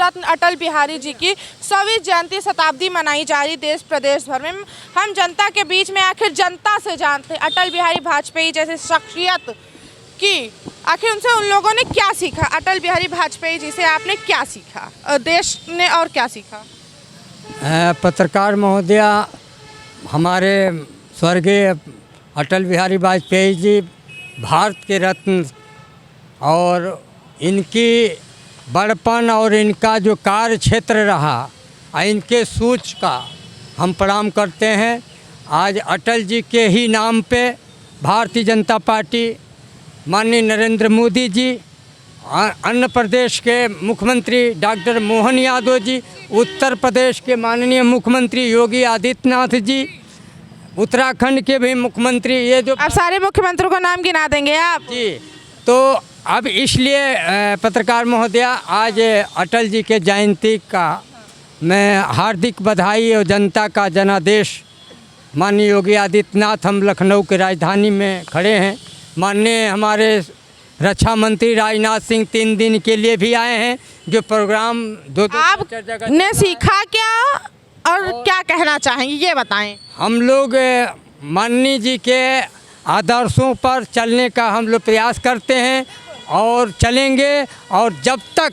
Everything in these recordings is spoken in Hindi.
रत्न अटल बिहारी जी की 100वीं जयंती शताब्दी मनाई जा रही देश प्रदेश भर में। हम जनता के बीच में आखिर जनता से जानते हैं अटल बिहारी वाजपेयी जैसे शख्सियत की, आखिर उनसे उन लोगों ने क्या सीखा। अटल बिहारी वाजपेयी जी से आपने क्या सीखा, देश ने और क्या सीखा? पत्रकार महोदया, हमारे स्वर्गीय अटल बिहारी वाजपेयी जी भारत के रत्न और इनकी बड़पन और इनका जो कार्य क्षेत्र रहा इनके सूझ का हम प्रणाम करते हैं। आज अटल जी के ही नाम पे भारतीय जनता पार्टी, माननीय नरेंद्र मोदी जी, आंध्र प्रदेश के मुख्यमंत्री डॉक्टर मोहन यादव जी, उत्तर प्रदेश के माननीय मुख्यमंत्री योगी आदित्यनाथ जी, उत्तराखंड के भी मुख्यमंत्री, ये जो आप सारे मुख्यमंत्रियों का नाम गिना देंगे आप जी। तो अब इसलिए पत्रकार महोदया, आज अटल जी के जयंती का मैं हार्दिक बधाई और जनता का जनादेश। माननीय योगी आदित्यनाथ, हम लखनऊ के राजधानी में खड़े हैं। माननीय हमारे रक्षा मंत्री राजनाथ सिंह 3 दिन के लिए भी आए हैं। जो प्रोग्राम दो जगह ने सीखा क्या और क्या कहना चाहेंगे ये बताएं। हम लोग माननीय जी के आदर्शों पर चलने का हम लोग प्रयास करते हैं और चलेंगे, और जब तक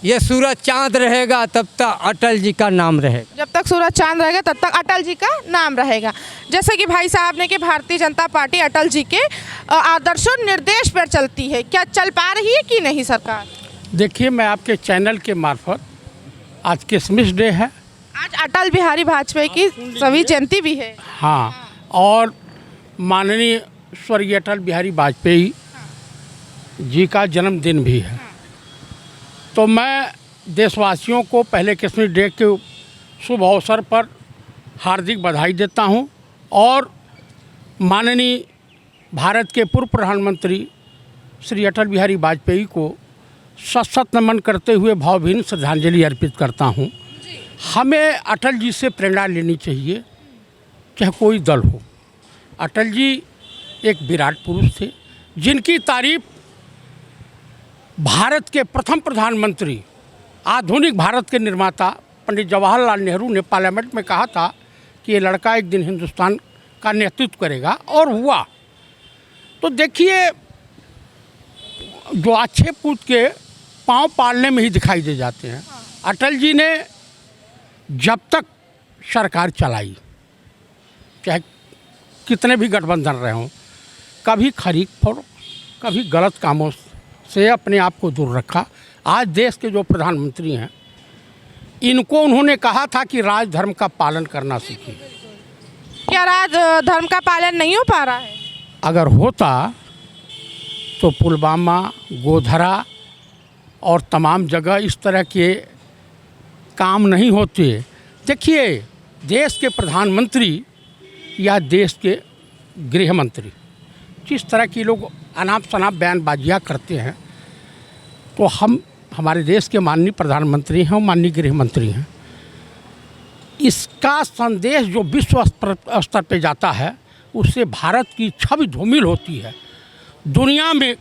ये सूरज चांद रहेगा तब तक अटल जी का नाम रहेगा। जब तक सूरज चांद रहेगा तब तक अटल जी का नाम रहेगा। जैसे कि भाई साहब ने कि भारतीय जनता पार्टी अटल जी के आदर्शों निर्देश पर चलती है, क्या चल पा रही है कि नहीं सरकार? देखिए, मैं आपके चैनल के मार्फत, आज किसमिस डे है, आज अटल बिहारी वाजपेयी की 100वीं जयंती भी है। हाँ, और माननीय स्वर्गीय अटल बिहारी वाजपेयी जी का जन्मदिन भी है। तो मैं देशवासियों को पहले किसमिस डे के शुभ अवसर पर हार्दिक बधाई देता हूं, और माननीय भारत के पूर्व प्रधानमंत्री श्री अटल बिहारी वाजपेयी को सशक्त नमन करते हुए भावभीनी श्रद्धांजलि अर्पित करता हूं। हमें अटल जी से प्रेरणा लेनी चाहिए, चाहे कोई दल हो। अटल जी एक विराट पुरुष थे, जिनकी तारीफ भारत के प्रथम प्रधानमंत्री, आधुनिक भारत के निर्माता पंडित जवाहरलाल नेहरू ने पार्लियामेंट में कहा था कि ये लड़का एक दिन हिंदुस्तान का नेतृत्व करेगा, और हुआ। तो देखिए, जो अच्छे पूत के पाँव पालने में ही दिखाई दे जाते हैं। अटल जी ने जब तक सरकार चलाई, चाहे कितने भी गठबंधन रहे हों, कभी खरीद फरोख्त, कभी गलत कामों से अपने आप को दूर रखा। आज देश के जो प्रधानमंत्री हैं, इनको उन्होंने कहा था कि राज धर्म का पालन करना सीखिए। क्या राज धर्म का पालन नहीं हो पा रहा है? अगर होता तो पुलवामा, गोधरा और तमाम जगह इस तरह के काम नहीं होते। देखिए, देश के प्रधानमंत्री या देश के गृह मंत्री जिस तरह की लोग अनाप शनाप बयानबाजियाँ करते हैं, तो हमारे देश के माननीय प्रधानमंत्री हैं और माननीय गृह मंत्री हैं। इसका संदेश जो विश्व स्तर पे जाता है, उससे भारत की छवि धूमिल होती है दुनिया में।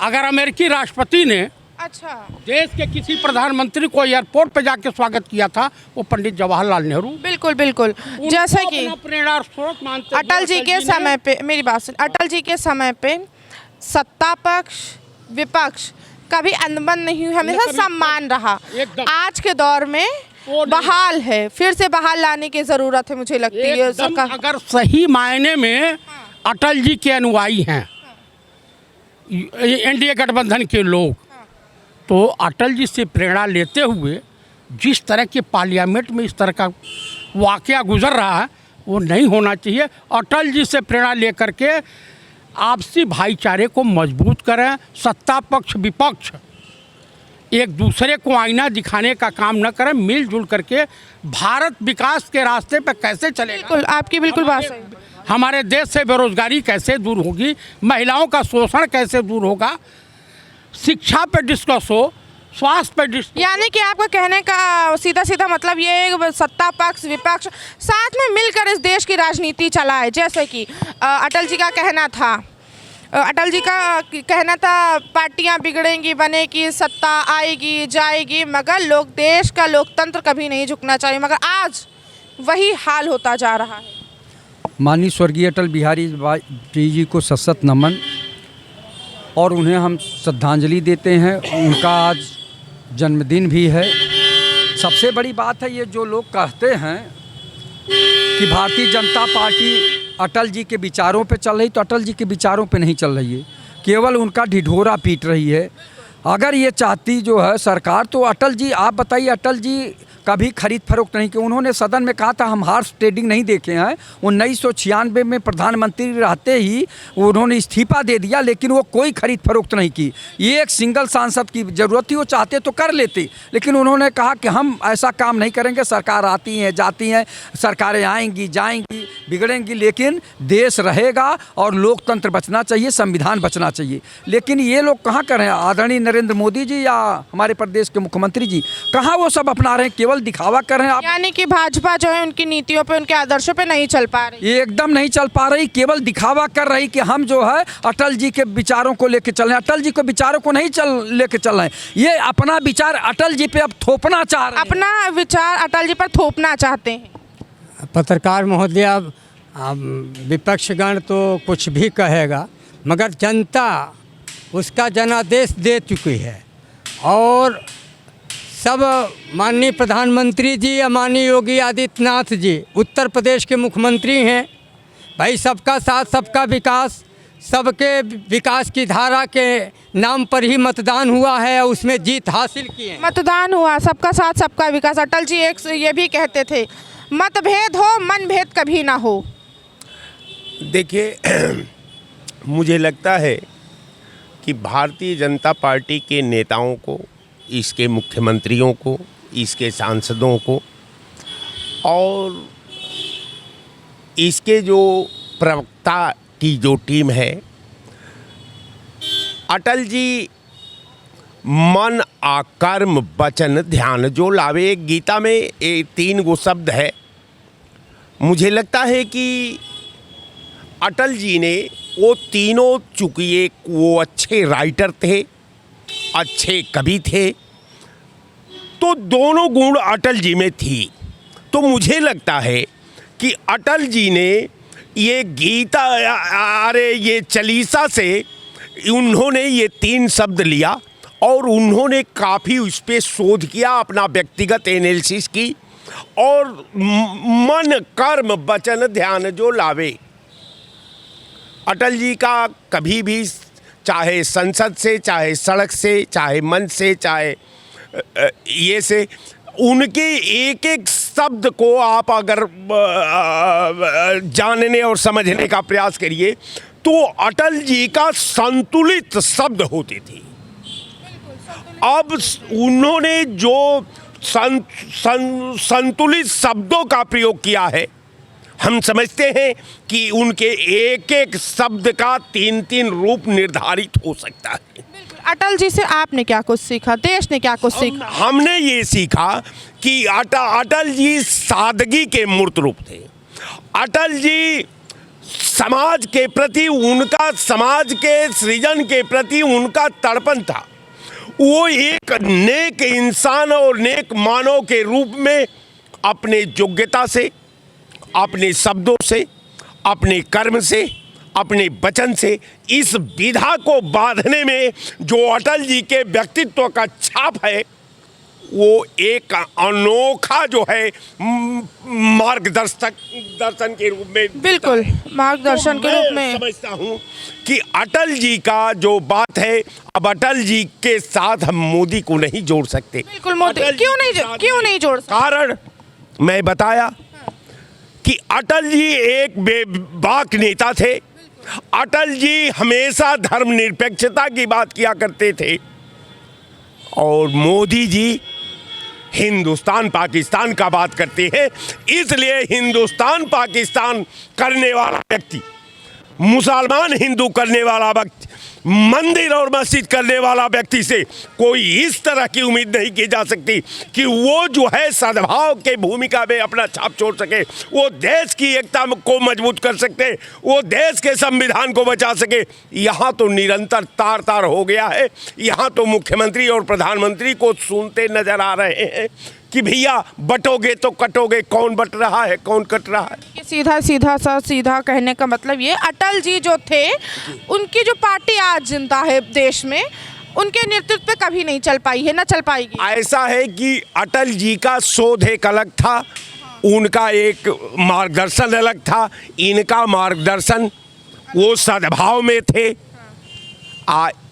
अगर अमेरिकी राष्ट्रपति ने अच्छा देश के किसी प्रधानमंत्री को एयरपोर्ट पे जाके स्वागत किया था, वो पंडित जवाहरलाल नेहरू। बिल्कुल बिल्कुल। जैसे कि प्रेरणा स्रोत मानते अटल जी के समय पे, मेरी बात सुन, अटल जी के समय पे सत्ता पक्ष विपक्ष कभी अनबन नहीं हुई, हमेशा सम्मान रहा। आज के दौर में बहाल है, फिर से बहाल लाने की जरूरत है, मुझे लगती है सरकार। अगर सही मायने में अटल जी के अनुयायी हैं एनडीए गठबंधन के लोग, तो अटल जी से प्रेरणा लेते हुए जिस तरह के पार्लियामेंट में इस तरह का वाकया गुजर रहा है, वो नहीं होना चाहिए। अटल जी से प्रेरणा लेकर के आपसी भाईचारे को मजबूत करें। सत्ता पक्ष विपक्ष एक दूसरे को आईना दिखाने का काम न करें, मिलजुल करके भारत विकास के रास्ते पर कैसे चलेगा। बिल्कुल, आपकी बिल्कुल बात सही। हमारे देश से बेरोजगारी कैसे दूर होगी, महिलाओं का शोषण कैसे दूर होगा, शिक्षा पे डिस्कस हो, स्वास्थ्य पे डिस्कस। यानी कि आपका कहने का सीधा सीधा मतलब ये है, सत्ता पक्ष विपक्ष साथ में मिलकर इस देश की राजनीति चलाए। जैसे कि अटल जी का कहना था अटल जी का कहना था पार्टियां बिगड़ेंगी, बनेगी, सत्ता आएगी जाएगी, मगर लोग देश का लोकतंत्र कभी नहीं झुकना चाहिए, मगर आज वही हाल होता जा रहा है। माननीय स्वर्गीय अटल बिहारी वाजपेयी जी को सशक्त नमन और उन्हें हम श्रद्धांजलि देते हैं। उनका आज जन्मदिन भी है। सबसे बड़ी बात है ये जो लोग कहते हैं कि भारतीय जनता पार्टी अटल जी के विचारों पे चल रही, तो अटल जी के विचारों पे नहीं चल रही है, केवल उनका ढिढोरा पीट रही है। अगर ये चाहती जो है सरकार, तो अटल जी, आप बताइए, अटल जी कभी खरीद फरोख्त नहीं की। उन्होंने सदन में कहा था हम हॉर्स ट्रेडिंग नहीं देखे हैं। 1996 में प्रधानमंत्री रहते ही उन्होंने इस्तीफा दे दिया, लेकिन वो कोई खरीद फरोख्त नहीं की। ये एक सिंगल सांसद की ज़रूरत थी, वो चाहते तो कर लेते, लेकिन उन्होंने कहा कि हम ऐसा काम नहीं करेंगे। सरकार आती हैं जाती हैं, सरकारें आएंगी जाएंगी, बिगड़ेंगी, लेकिन देश रहेगा और लोकतंत्र बचना चाहिए, संविधान बचना चाहिए। लेकिन ये लोग कहाँ कर रहे हैं? आदरणीय नरेंद्र मोदी जी या हमारे प्रदेश के मुख्यमंत्री जी कहाँ वो सब अपना रहे हैं? केवल दिखावा कर रहे हैं आप। यानी कि भाजपा जो है उनकी नीतियों पे, उनके आदर्शों पे नहीं चल पा रही। ये एकदम नहीं चल पा रही, केवल दिखावा कर रही कि हम जो है अटल जी के विचारों को लेकर चल रहे हैं। अटल जी के विचारों को नहीं लेकर चल रहे हैं, ये अपना विचार अटल जी पे अब थोपना चाह रहे हैं। अपना विचार अटल जी पर थोपना चाहते हैं। पत्रकार महोदया, विपक्षगण तो कुछ भी कहेगा, मगर जनता उसका जनादेश दे चुकी है। और सब माननीय प्रधानमंत्री जी या माननीय योगी आदित्यनाथ जी उत्तर प्रदेश के मुख्यमंत्री हैं। भाई सबका साथ सबका विकास, सबके विकास की धारा के नाम पर ही मतदान हुआ है, उसमें जीत हासिल की है। मतदान हुआ, सबका साथ सबका विकास। अटल जी एक ये भी कहते थे, मतभेद हो मनभेद कभी ना हो। देखिए मुझे लगता है कि भारतीय जनता पार्टी के नेताओं को, इसके मुख्यमंत्रियों को, इसके सांसदों को और इसके जो प्रवक्ता की जो टीम है, अटल जी मन आकर्म वचन ध्यान जो लावे, गीता में ये 3 गो शब्द है। मुझे लगता है कि अटल जी ने वो तीनों, चूंकि वो अच्छे राइटर थे, अच्छे कवि थे, तो दोनों गुण अटल जी में थी। तो मुझे लगता है कि अटल जी ने ये गीता, अरे ये चालीसा से उन्होंने ये 3 शब्द लिया और उन्होंने काफ़ी उस पर शोध किया, अपना व्यक्तिगत एनालिसिस की, और मन कर्म वचन ध्यान जो लावे। अटल जी का कभी भी, चाहे संसद से, चाहे सड़क से, चाहे मन से, चाहे ये से, उनके एक एक शब्द को आप अगर जानने और समझने का प्रयास करिए तो अटल जी का संतुलित शब्द होते थे। अब उन्होंने जो संतुलित शब्दों का प्रयोग किया है, हम समझते हैं कि उनके एक एक शब्द का 3-3 रूप निर्धारित हो सकता है। अटल जी से आपने क्या कुछ सीखा, देश ने क्या कुछ सीखा? हमने ये सीखा कि अटल जी सादगी के मूर्त रूप थे। अटल जी समाज के प्रति उनका, समाज के सृजन के प्रति उनका तड़पन था। वो एक नेक इंसान और नेक मानव के रूप में अपने योग्यता से, अपने शब्दों से, अपने कर्म से, अपने वचन से इस विधा को बांधने में जो अटल जी के व्यक्तित्व का छाप है, वो एक अनोखा जो है दर्शन के रूप में, बिल्कुल मार्गदर्शन के रूप में समझता हूँ कि अटल जी का जो बात है, अब अटल जी के साथ हम मोदी को नहीं जोड़ सकते। बिल्कुल मोदी क्यों नहीं जोड़ सकते? कारण मैं बताया कि अटल जी एक बेबाक नेता थे। अटल जी हमेशा धर्मनिरपेक्षता की बात किया करते थे और मोदी जी हिंदुस्तान पाकिस्तान का बात करते हैं। इसलिए हिंदुस्तान पाकिस्तान करने वाला व्यक्ति, मुसलमान हिंदू करने वाला व्यक्ति, मंदिर और मस्जिद करने वाला व्यक्ति से कोई इस तरह की उम्मीद नहीं की जा सकती कि वो जो है सद्भाव के भूमिका में अपना छाप छोड़ सके, वो देश की एकता को मजबूत कर सकते, वो देश के संविधान को बचा सके। यहाँ तो निरंतर तार तार हो गया है। यहाँ तो मुख्यमंत्री और प्रधानमंत्री को सुनते नजर आ रहे हैं कि भैया बटोगे तो कटोगे, कौन बट रहा है कौन कट रहा है। कि सीधा सीधा सा सीधा कहने का मतलब ये, अटल जी जो थे उनकी जो पार्टी आज जिंदा है देश में, उनके नेतृत्व पे कभी नहीं चल पाई है, ना चल पाएगी। ऐसा है कि अटल जी का शोध एक अलग था, उनका एक मार्गदर्शन अलग था, इनका मार्गदर्शन वो सद्भाव में थे।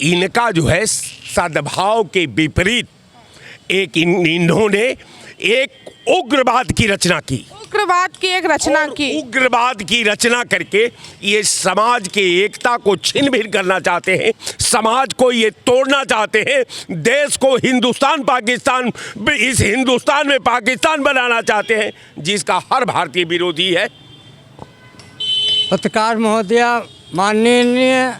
इनका जो है सद्भाव के विपरीत एक इन्होंने एक उग्रवाद की रचना की, उग्रवाद की एक रचना की, उग्रवाद की रचना करके ये समाज के एकता को छिन भिन करना चाहते हैं, समाज को ये तोड़ना चाहते हैं, देश को हिंदुस्तान पाकिस्तान, इस हिंदुस्तान में पाकिस्तान बनाना चाहते हैं, जिसका हर भारतीय विरोधी है। पत्रकार महोदया, माननीय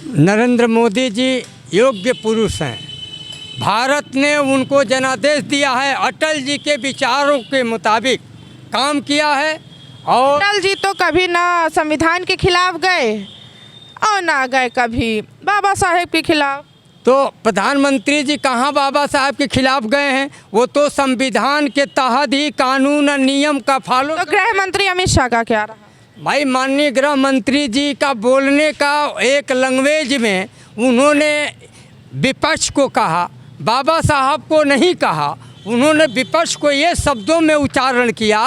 नरेंद्र मोदी जी योग्य पुरुष हैं। भारत ने उनको जनादेश दिया है, अटल जी के विचारों के मुताबिक काम किया है। और अटल जी तो कभी ना संविधान के खिलाफ गए और ना गए कभी बाबा साहेब के खिलाफ। तो प्रधानमंत्री जी कहाँ बाबा साहब के खिलाफ गए हैं? वो तो संविधान के तहत ही कानून और नियम का फॉलो। तो गृह मंत्री अमित शाह का क्या रहा? भाई माननीय गृह मंत्री जी का बोलने का एक लैंग्वेज में उन्होंने विपक्ष को कहा, बाबा साहब को नहीं कहा। उन्होंने विपक्ष को ये शब्दों में उच्चारण किया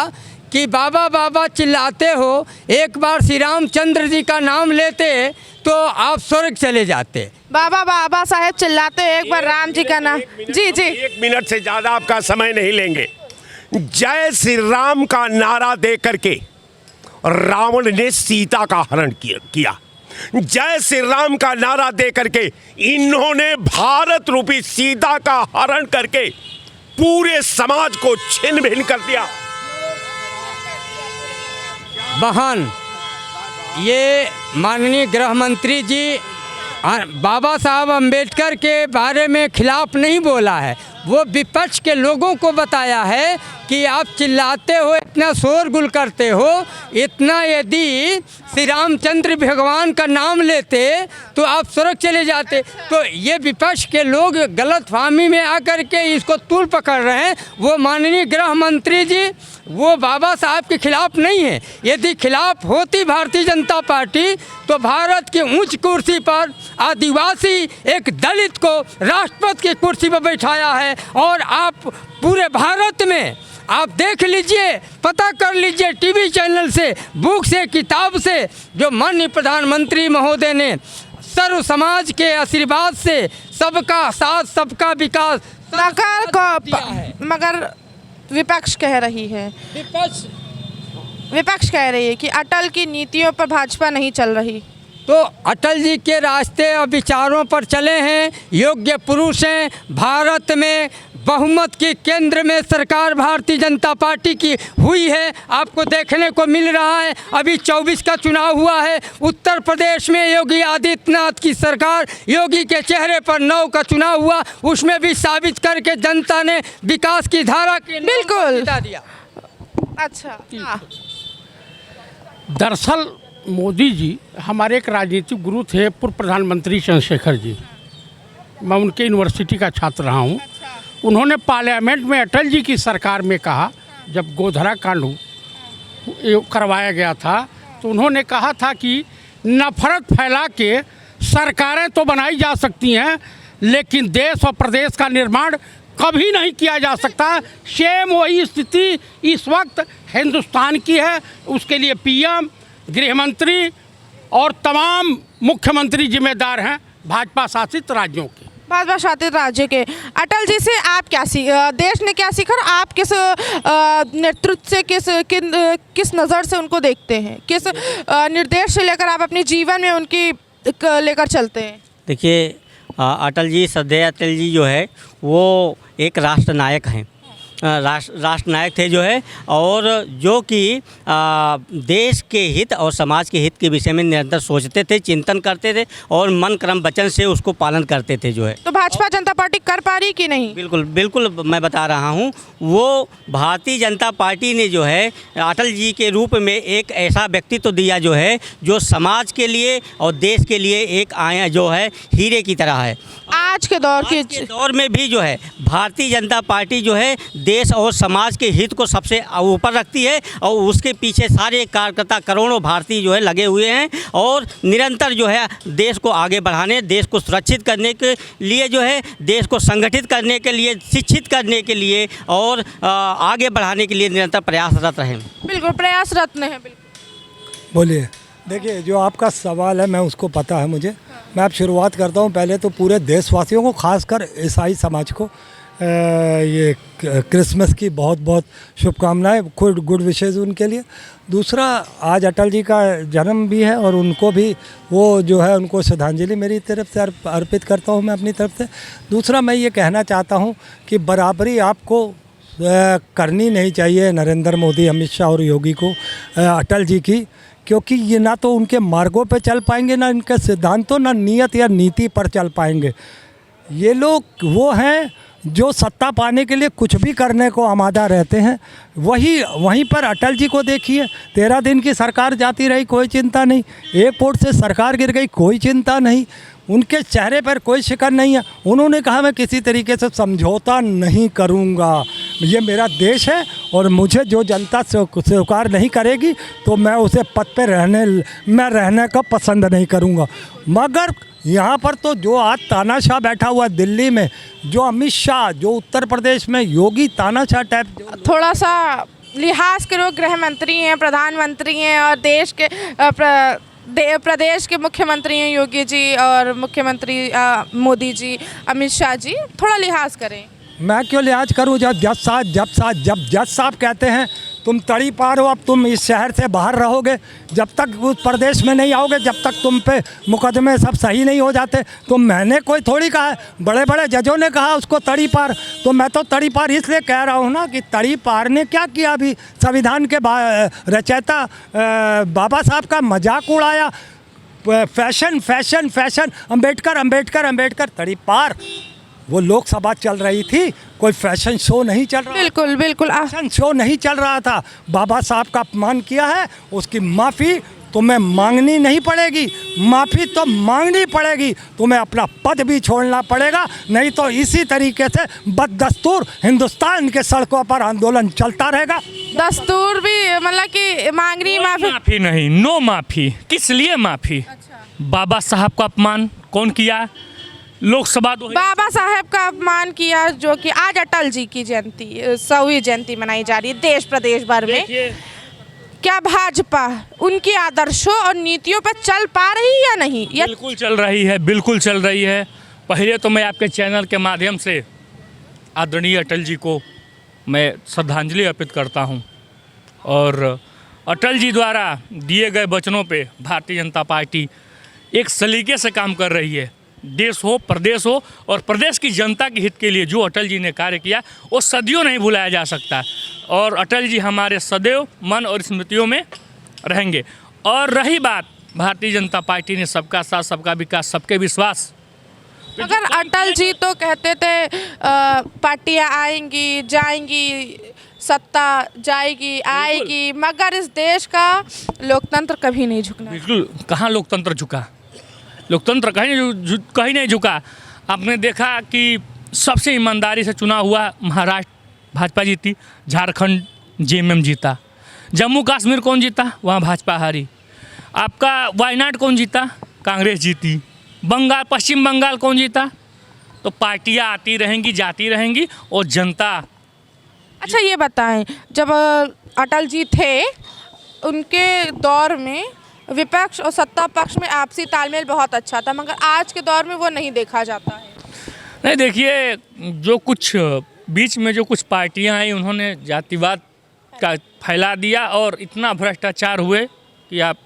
कि बाबा बाबा चिल्लाते हो, एक बार श्री रामचंद्र जी का नाम लेते तो आप स्वर्ग चले जाते। बाबा बाबा साहेब चिल्लाते हो, एक बार राम जी का नाम। जी जी, 1 मिनट से ज़्यादा आपका समय नहीं लेंगे। जय श्री राम का नारा दे करके रावण ने सीता का हरण किया। जय श्री राम का नारा दे करके इन्होंने भारत रूपी सीता का हरण करके पूरे समाज को छिन्न भिन्न कर दिया। बहन, ये माननीय गृह मंत्री जी बाबा साहब अम्बेडकर के बारे में खिलाफ नहीं बोला है, वो विपक्ष के लोगों को बताया है कि आप चिल्लाते हो, इतना शोरगुल करते हो, इतना यदि श्री रामचंद्र भगवान का नाम लेते तो आप स्वर्ग चले जाते। तो ये विपक्ष के लोग गलतफहमी में आकर के इसको तूल पकड़ रहे हैं। वो माननीय गृह मंत्री जी वो बाबा साहब के खिलाफ नहीं है। यदि खिलाफ होती भारतीय जनता पार्टी तो भारत की ऊंच कुर्सी पर आदिवासी एक दलित को राष्ट्रपति की कुर्सी पर बैठाया है। और आप पूरे भारत में आप देख लीजिए, पता कर लीजिए टीवी चैनल से, बुक से, किताब से, जो माननीय प्रधानमंत्री महोदय ने सर्व समाज के आशीर्वाद से सबका साथ सबका विकास मगर विपक्ष कह रही है, विपक्ष कह रही है कि अटल की नीतियों पर भाजपा नहीं चल रही। तो अटल जी के रास्ते और विचारों पर चले हैं, योग्य पुरुष हैं। भारत में बहुमत की केंद्र में सरकार भारतीय जनता पार्टी की हुई है, आपको देखने को मिल रहा है। अभी 24 का चुनाव हुआ है, उत्तर प्रदेश में योगी आदित्यनाथ की सरकार, योगी के चेहरे पर 9 का चुनाव हुआ, उसमें भी साबित करके जनता ने विकास की धारा के बिल्कुल बता दिया। अच्छा, हाँ। दरअसल मोदी जी हमारे एक राजनीतिक गुरु थे, पूर्व प्रधानमंत्री चंद्रशेखर जी। मैं उनके यूनिवर्सिटी का छात्र रहा हूँ। उन्होंने पार्लियामेंट में अटल जी की सरकार में कहा, जब गोधरा कांड करवाया गया था, तो उन्होंने कहा था कि नफरत फैला के सरकारें तो बनाई जा सकती हैं, लेकिन देश और प्रदेश का निर्माण कभी नहीं किया जा सकता। सेम वही स्थिति इस वक्त हिंदुस्तान की है। उसके लिए पीएम, गृह मंत्री और तमाम मुख्यमंत्री जिम्मेदार हैं भाजपा शासित राज्यों के। भाजपा शासित राज्य के अटल जी से आप क्या देश ने क्या सीखा और आप किस नेतृत्व से किस नज़र से उनको देखते हैं, किस निर्देश से लेकर आप अपने जीवन में उनकी लेकर चलते हैं? देखिए, अटल जी, श्रद्धेय अटल जी जो है वो एक राष्ट्र नायक हैं राष्ट्र नायक थे जो है, और जो कि देश के हित और समाज के हित के विषय में निरंतर सोचते थे, चिंतन करते थे और मन क्रम वचन से उसको पालन करते थे जो है। तो भाजपा जनता पार्टी कर पा रही कि नहीं? बिल्कुल बिल्कुल, मैं बता रहा हूँ, वो भारतीय जनता पार्टी ने जो है अटल जी के रूप में एक ऐसा व्यक्तित्व दिया जो है, जो समाज के लिए और देश के लिए एक आया जो है हीरे की तरह है। आज के दौर में भी जो है भारतीय जनता पार्टी जो है देश और समाज के हित को सबसे ऊपर रखती है, और उसके पीछे सारे कार्यकर्ता करोड़ों भारतीय जो है लगे हुए हैं, और निरंतर जो है देश को आगे बढ़ाने, देश को सुरक्षित करने के लिए जो है, देश को संगठित करने के लिए, शिक्षित करने के लिए और आगे बढ़ाने के लिए निरंतर प्रयासरत रहे। बिल्कुल प्रयासरत है। बिल्कुल बोलिए। देखिए, जो आपका सवाल है मैं उसको पता है मुझे। मैं अब शुरुआत करता हूँ। पहले तो पूरे देशवासियों को, खासकर ईसाई समाज को ये क्रिसमस की बहुत बहुत शुभकामनाएं, गुड विशेज़ उनके लिए। दूसरा, आज अटल जी का जन्म भी है और उनको भी वो जो है उनको श्रद्धांजलि मेरी तरफ से अर्पित करता हूँ मैं अपनी तरफ से। दूसरा, मैं ये कहना चाहता हूँ कि बराबरी आपको करनी नहीं चाहिए नरेंद्र मोदी, अमित शाह और योगी को अटल जी की, क्योंकि ये ना तो उनके मार्गों पे चल पाएंगे, ना इनके सिद्धांतों, ना नियत या नीति पर चल पाएंगे। ये लोग वो हैं जो सत्ता पाने के लिए कुछ भी करने को आमादा रहते हैं। वहीं पर अटल जी को देखिए, 13 दिन की सरकार जाती रही, कोई चिंता नहीं। एक वोट से सरकार गिर गई, कोई चिंता नहीं। उनके चेहरे पर कोई शिकन नहीं है। उन्होंने कहा मैं किसी तरीके से समझौता नहीं करूंगा, ये मेरा देश है और मुझे जो जनता स्वीकार नहीं करेगी तो मैं उसे पद पे रहने का पसंद नहीं करूंगा। मगर यहाँ पर तो जो आज तानाशाह बैठा हुआ है दिल्ली में, जो अमित शाह, जो उत्तर प्रदेश में योगी तानाशाह टाइप, थोड़ा सा लिहाज करो, गृह मंत्री हैं, प्रधानमंत्री हैं और देश के प्रदेश के मुख्यमंत्री हैं योगी जी और मुख्यमंत्री मोदी जी, अमित शाह जी, थोड़ा लिहाज करें। मैं क्यों लिहाज करूं? जब जज साहब कहते हैं तुम तड़ी पार हो, अब तुम इस शहर से बाहर रहोगे, जब तक उस प्रदेश में नहीं आओगे, जब तक तुम पे मुकदमे सब सही नहीं हो जाते। तो मैंने कोई थोड़ी कहा है, बड़े बड़े जजों ने कहा उसको तड़ी पार, तो मैं तो तड़ी पार इसलिए कह रहा हूँ ना कि तड़ी पार ने क्या किया? अभी संविधान के रचयिता बाबा साहब का मजाक उड़ाया, फैशन, अंबेडकर तड़ी पार। वो लोकसभा चल रही थी, कोई फैशन शो नहीं चल रहा। बिल्कुल फैशन शो नहीं चल रहा था। बाबा साहब का अपमान किया है, उसकी माफ़ी तुम्हें मांगनी नहीं पड़ेगी, माफ़ी तो मांगनी पड़ेगी। तुम्हें अपना पद भी छोड़ना पड़ेगा, नहीं तो इसी तरीके से बददस्तूर हिंदुस्तान के सड़कों पर आंदोलन चलता रहेगा। दस्तूर भी मतलब कि मांगनी माफ़ी नहीं, नो माफ़ी। किस लिए माफ़ी? बाबा साहब का अपमान कौन किया? लोकसभा बाबा साहब का अपमान किया, जो कि आज अटल जी की जयंती, 100वीं जयंती मनाई जा रही है देश प्रदेश भर में। क्या भाजपा उनके आदर्शों और नीतियों पर चल पा रही है या नहीं? बिल्कुल चल रही है, बिल्कुल चल रही है। पहले तो मैं आपके चैनल के माध्यम से आदरणीय अटल जी को मैं श्रद्धांजलि अर्पित करता हूं, और अटल जी द्वारा दिए गए वचनों पे भारतीय जनता पार्टी एक सलीके से काम कर रही है। देश हो, प्रदेश हो और प्रदेश की जनता के हित के लिए जो अटल जी ने कार्य किया वो सदियों नहीं भुलाया जा सकता, और अटल जी हमारे सदैव मन और स्मृतियों में रहेंगे। और रही बात भारतीय जनता पार्टी ने सबका साथ, सबका विकास, सबके विश्वास, अगर अटल जी तो कहते थे पार्टियां आएंगी जाएंगी, सत्ता जाएगी आएगी, मगर इस देश का लोकतंत्र कभी नहीं झुकना। बिल्कुल, कहाँ लोकतंत्र झुका? लोकतंत्र कहीं नहीं झुका। आपने देखा कि सबसे ईमानदारी से चुना हुआ महाराष्ट्र भाजपा जीती, झारखंड जेएमएम जीता, जम्मू कश्मीर कौन जीता? वहाँ भाजपा हारी। आपका वायनाड कौन जीता? कांग्रेस जीती। बंगाल, पश्चिम बंगाल कौन जीता? तो पार्टियाँ आती रहेंगी, जाती रहेंगी और जनता। अच्छा ये बताएं, जब अटल जी थे उनके दौर में विपक्ष और सत्ता पक्ष में आपसी तालमेल बहुत अच्छा था, मगर आज के दौर में वो नहीं देखा जाता है। नहीं, देखिए, जो कुछ बीच में जो कुछ पार्टियां आई उन्होंने जातिवाद का फैला दिया और इतना भ्रष्टाचार हुए कि आप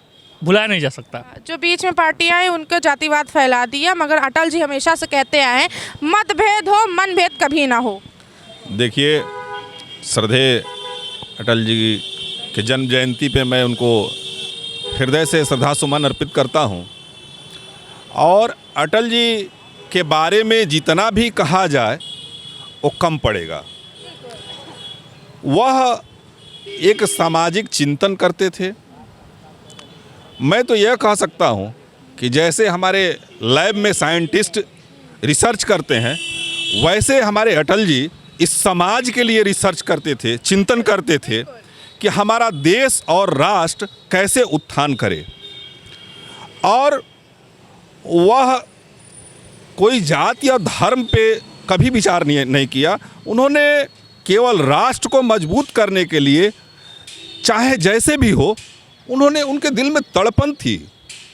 भुला नहीं जा सकता। जो बीच में पार्टियां आई उनको जातिवाद फैला दिया, मगर अटल जी हमेशा से कहते आए हैं मतभेद हो, मनभेद कभी ना हो। देखिए, श्रद्धेय अटल जी के जन्म जयंती पे मैं उनको हृदय से श्रद्धासुमन अर्पित करता हूं। और अटल जी के बारे में जितना भी कहा जाए वो कम पड़ेगा। वह एक सामाजिक चिंतन करते थे। मैं तो यह कह सकता हूं कि जैसे हमारे लैब में साइंटिस्ट रिसर्च करते हैं, वैसे हमारे अटल जी इस समाज के लिए रिसर्च करते थे, चिंतन करते थे कि हमारा देश और राष्ट्र कैसे उत्थान करे। और वह कोई जाति या धर्म पे कभी विचार नहीं किया। उन्होंने केवल राष्ट्र को मजबूत करने के लिए, चाहे जैसे भी हो, उन्होंने उनके दिल में तड़पन थी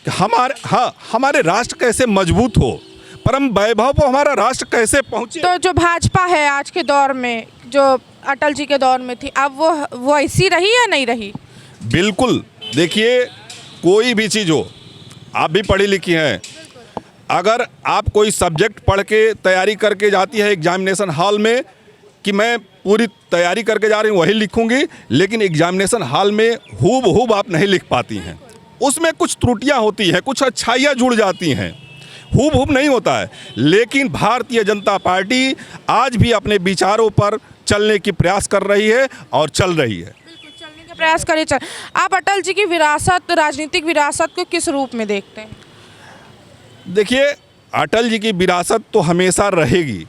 कि हमारे राष्ट्र कैसे मजबूत हो, परम वैभव को हमारा राष्ट्र कैसे पहुंचे। तो जो भाजपा है आज के दौर में, जो अटल जी के दौर में थी, अब वो ऐसी रही या नहीं रही? बिल्कुल। देखिए, कोई भी चीज़ हो, आप भी पढ़ी लिखी हैं, अगर आप कोई सब्जेक्ट पढ़ के तैयारी करके जाती है एग्जामिनेशन हॉल में कि मैं पूरी तैयारी करके जा रही हूँ वही लिखूंगी, लेकिन एग्जामिनेशन हॉल में हूब आप नहीं लिख पाती हैं। उसमें कुछ त्रुटियां होती हैं, कुछ अच्छाइयाँ जुड़ जाती हैं, हूब नहीं होता है। लेकिन भारतीय जनता पार्टी आज भी अपने विचारों पर चलने की प्रयास कर रही है और चल रही है। बिल्कुल चलने का प्रयास करें। आप अटल जी की विरासत, राजनीतिक विरासत को किस रूप में देखते हैं? देखिए, अटल जी की विरासत तो हमेशा रहेगी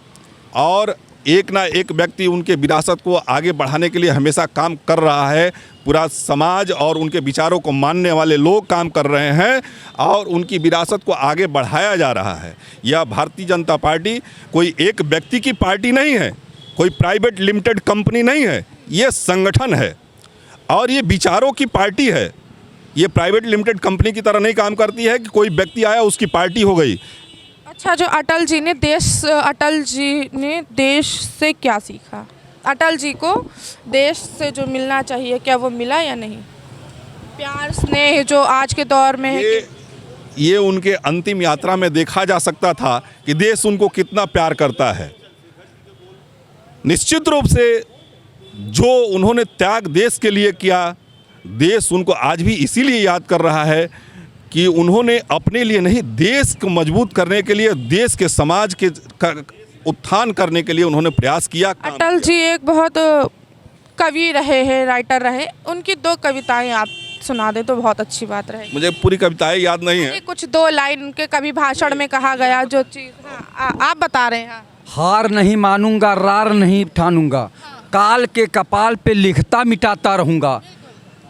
और एक ना एक व्यक्ति उनके विरासत को आगे बढ़ाने के लिए हमेशा काम कर रहा है। पूरा समाज और उनके विचारों को मानने वाले लोग काम कर रहे हैं और उनकी विरासत को आगे बढ़ाया जा रहा है। यह भारतीय जनता पार्टी कोई एक व्यक्ति की पार्टी नहीं है, कोई प्राइवेट लिमिटेड कंपनी नहीं है, ये संगठन है और ये विचारों की पार्टी है। ये प्राइवेट लिमिटेड कंपनी की तरह नहीं काम करती है कि कोई व्यक्ति आया उसकी पार्टी हो गई। अच्छा, जो अटल जी ने देश से क्या सीखा? अटल जी को देश से जो मिलना चाहिए, क्या वो मिला या नहीं? प्यार, स्नेह जो आज के दौर में है, ये उनके अंतिम यात्रा में देखा जा सकता था कि देश उनको कितना प्यार करता है। निश्चित रूप से जो उन्होंने त्याग देश के लिए किया, देश उनको आज भी इसीलिए याद कर रहा है कि उन्होंने अपने लिए नहीं, देश को मजबूत करने के लिए, देश के समाज के उत्थान करने के लिए उन्होंने प्रयास किया। अटल जी एक बहुत कवि रहे हैं, राइटर रहे। उनकी 2 कविताएं आप सुना दे तो बहुत अच्छी बात रहेगी। मुझे पूरी कविताएं याद नहीं है, कुछ 2 लाइन उनके कभी भाषण में कहा गया जो चीज़। हाँ, आप बता रहे हैं। हार नहीं मानूंगा, रार नहीं ठानूंगा, काल के कपाल पे लिखता मिटाता रहूंगा।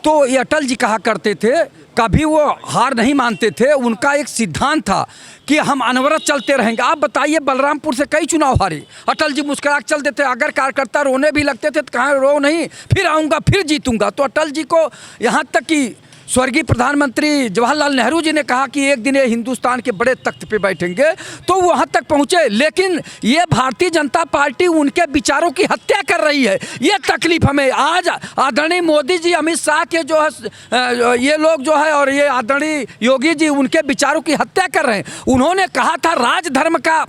तो ये अटल जी कहा करते थे, कभी वो हार नहीं मानते थे। उनका एक सिद्धांत था कि हम अनवरत चलते रहेंगे। आप बताइए, बलरामपुर से कई चुनाव हारे, अटल जी मुस्कुरा के चलते थे। अगर कार्यकर्ता रोने भी लगते थे तो कहाँ रो नहीं, फिर आऊँगा, फिर जीतूंगा। तो अटल जी को यहाँ तक कि स्वर्गीय प्रधानमंत्री जवाहरलाल नेहरू जी ने कहा कि एक दिन ये हिंदुस्तान के बड़े तख्त पे बैठेंगे, तो वहाँ तक पहुँचे। लेकिन ये भारतीय जनता पार्टी उनके विचारों की हत्या कर रही है। ये तकलीफ हमें आज आदरणीय मोदी जी, अमित शाह के जो है ये लोग जो है, और ये आदरणीय योगी जी उनके विचारों की हत्या कर रहे हैं। उन्होंने कहा था राजधर्म का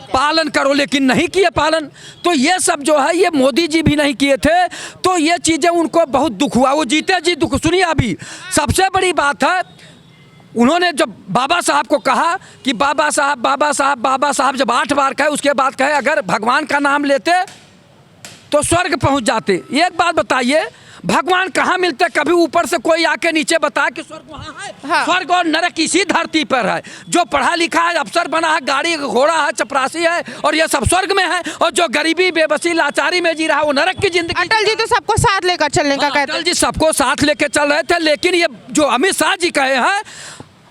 पालन करो, लेकिन नहीं किए पालन। तो ये सब जो है ये मोदी जी भी नहीं किए थे। तो ये चीज़ें उनको बहुत दुख हुआ। वो जीते जी दुख। सुनिए, अभी सबसे बड़ी बात है, उन्होंने जब बाबा साहब को कहा कि बाबा साहब जब 8 बार कहे, उसके बाद कहे अगर भगवान का नाम लेते तो स्वर्ग पहुंच जाते। एक बात बताइए, भगवान कहाँ मिलते? कभी ऊपर से कोई आके नीचे बताया कि स्वर्ग वहाँ है? हाँ। स्वर्ग और नरक इसी धरती पर है। जो पढ़ा लिखा है, अफसर बना है, गाड़ी घोड़ा है, चपरासी है, और ये सब स्वर्ग में है। और जो गरीबी, बेबसी, लाचारी में जी रहा है, वो नरक की जिंदगी। अटल जी तो सबको साथ लेकर चलने का कहते हैं। अटल जी सबको साथ लेके चल रहे थे। लेकिन ये जो अमित शाह जी कहे हैं,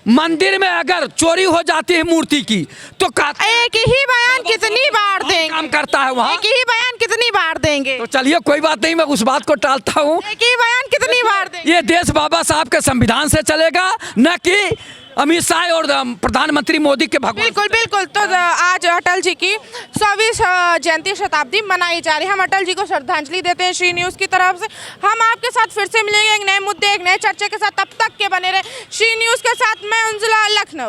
मंदिर में अगर चोरी हो जाती है मूर्ति की तो एक ही बयान कितनी बार देंगे? काम करता है वहाँ। एक ही बयान कितनी बार देंगे? तो चलिए कोई बात नहीं, मैं उस बात को टालता हूँ। एक ही बयान कितनी बार देंगे? ये देश बाबा साहब के संविधान से चलेगा, न कि अमित शाह और प्रधानमंत्री मोदी के भगवान। बिल्कुल बिल्कुल। तो आज अटल जी की 100वीं जयंती शताब्दी मनाई जा रही है। हम अटल जी को श्रद्धांजलि देते हैं श्री न्यूज़ की तरफ से। हम आपके साथ फिर से मिलेंगे एक नए मुद्दे, एक नए चर्चा के साथ। तब तक के बने रहे श्री न्यूज़ के साथ। मैं उंजुला, लखनऊ।